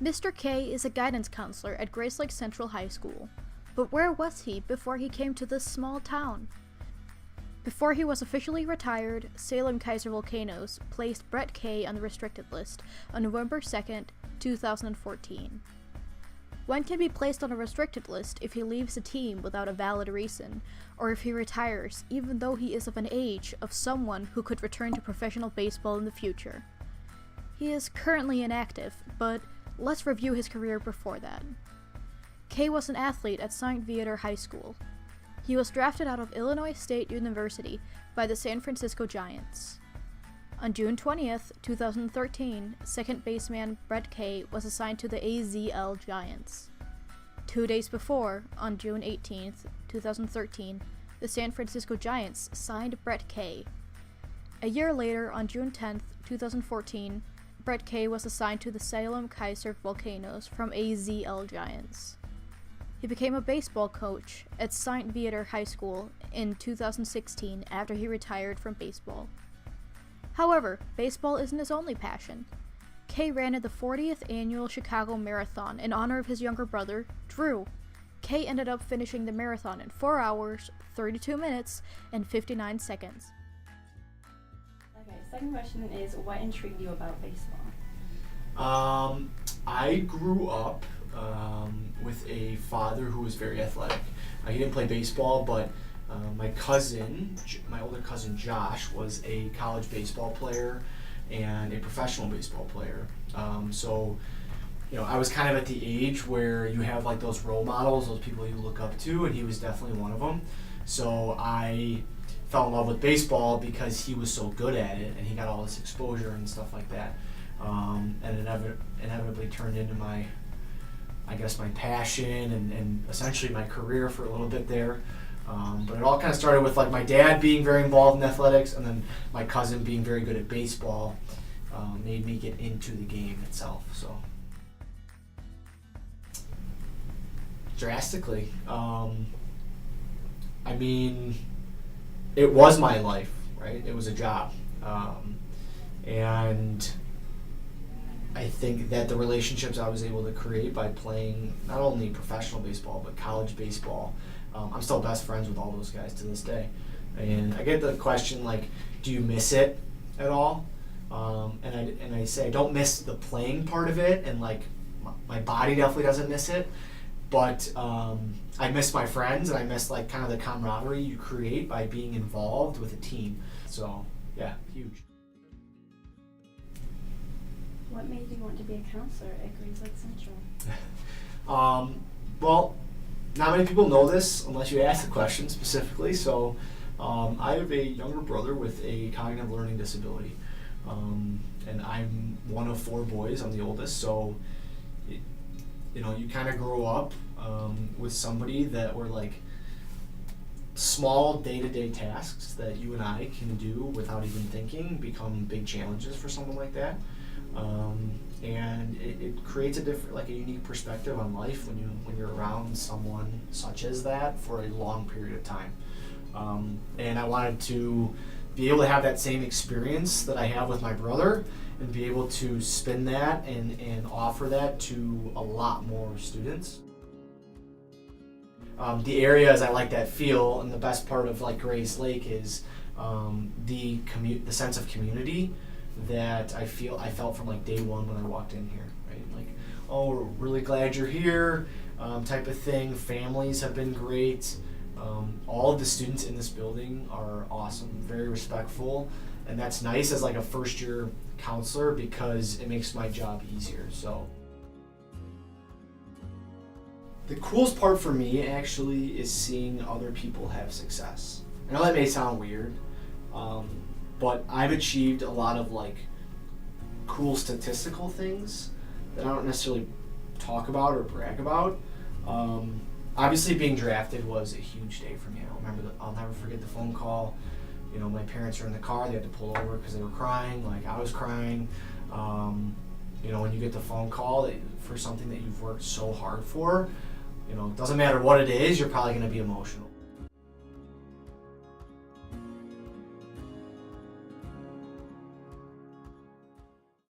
Mr. K is a guidance counselor at Grayslake Central High School. But where was he before he came to this small town? Before he was officially retired, Salem Keizer Volcanoes placed Brett K on the restricted list on November 2nd, 2014. One can be placed on a restricted list if he leaves the team without a valid reason, or if he retires even though he is of an age of someone who could return to professional baseball in the future. He is currently inactive, but let's review his career before that. K was an athlete at St. Viator High School. He was drafted out of Illinois State University by the San Francisco Giants. On June 20th, 2013, second baseman Brett K was assigned to the AZL Giants. 2 days before, on June 18th, 2013, the San Francisco Giants signed Brett K. A year later, on June 10th, 2014, Brett K was assigned to the Salem Keizer Volcanoes from AZL Giants. He became a baseball coach at St. Viator High School in 2016 after he retired from baseball. However, baseball isn't his only passion. K ran at the 40th annual Chicago Marathon in honor of his younger brother, Drew. K ended up finishing the marathon in 4 hours, 32 minutes, and 59 seconds. Okay, second question is, what intrigued you about baseball? I grew up with a father who was very athletic. He didn't play baseball, but my older cousin Josh, was a college baseball player and a professional baseball player. So, I was kind of at the age where you have like those role models, those people you look up to, and he was definitely one of them. So I fell in love with baseball because he was so good at it and he got all this exposure and stuff like that. And it inevitably turned into my passion and essentially my career for a little bit there. But it all kind of started with like my dad being very involved in athletics, and then my cousin being very good at baseball made me get into the game itself. So drastically, it was my life, right? It was a job, and I think that the relationships I was able to create by playing not only professional baseball but college baseball, I'm still best friends with all those guys to this day. And I get the question like, do you miss it at all? And I say I don't miss the playing part of it, and like my body definitely doesn't miss it, but I miss my friends, and I miss like kind of the camaraderie you create by being involved with a team. So yeah, huge. What made you want to be a counselor at Grayslake Central? Well, not many people know this unless you ask the question specifically. So I have a younger brother with a cognitive learning disability. And I'm one of 4 boys. I'm the oldest. So, you kind of grow up with somebody that were like small day-to-day tasks that you and I can do without even thinking become big challenges for someone like that. And it creates a unique perspective on life when you're around someone such as that for a long period of time. And I wanted to be able to have that same experience that I have with my brother and be able to spin that and offer that to a lot more students. The areas I like that feel, and the best part of like Grayslake is the sense of community that I felt from like day one when I walked in here, right? Like, oh, we're really glad you're here, type of thing. Families have been great. All of the students in this building are awesome, very respectful, and that's nice as like a first year counselor because it makes my job easier. So the coolest part for me actually is seeing other people have success. I know that may sound weird, but I've achieved a lot of like cool statistical things that I don't necessarily talk about or brag about. Obviously being drafted was a huge day for me. I'll never forget the phone call. My parents were in the car, they had to pull over because they were crying, like I was crying. When you get the phone call for something that you've worked so hard for, it doesn't matter what it is, you're probably gonna be emotional.